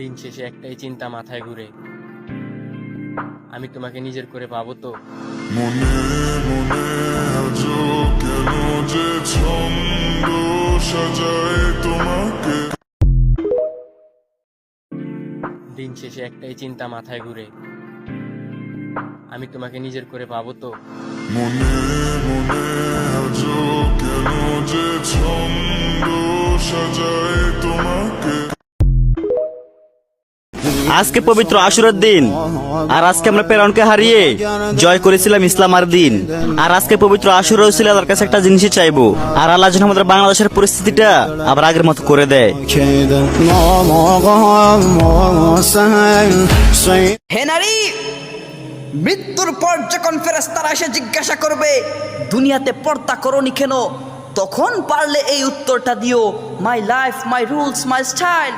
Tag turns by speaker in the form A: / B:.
A: দিন শেষে একটাই চিন্তা মাথায় ঘুরে, আমি তোমাকে নিজের করে পাবো তো।
B: মনে মনে আজও কেন যে ছন্দ সাজায় তোমাকে।
A: দিন শেষে একটাই চিন্তা মাথায় ঘুরে, আমি তোমাকে নিজের করে পাবো তো।
B: মনে মনে আজও কেন যে ছন্দ সাজায় তোমাকে।
C: আজকে পবিত্র আশুরার দিন, আর আজকে আমরা ফেরাউনকে হারিয়ে জয় করেছিলাম ইসলাম আর দিন। আর আজকে পবিত্র আশুরা ছিল, আল্লাহর কাছে একটা জিনিসই চাইবো, আর আল্লাহ যেন আমাদের বাংলাদেশের পরিস্থিতিটা আবার আগের মতো করে দেয়।
D: হে নারী, মৃত্যুর পর যখন ফেরেশতারা এসে জিজ্ঞাসা করবে দুনিয়াতে পর্দা করনি কেন, তখন পারলে এই উত্তরটা দিও, my life, my rules, my style.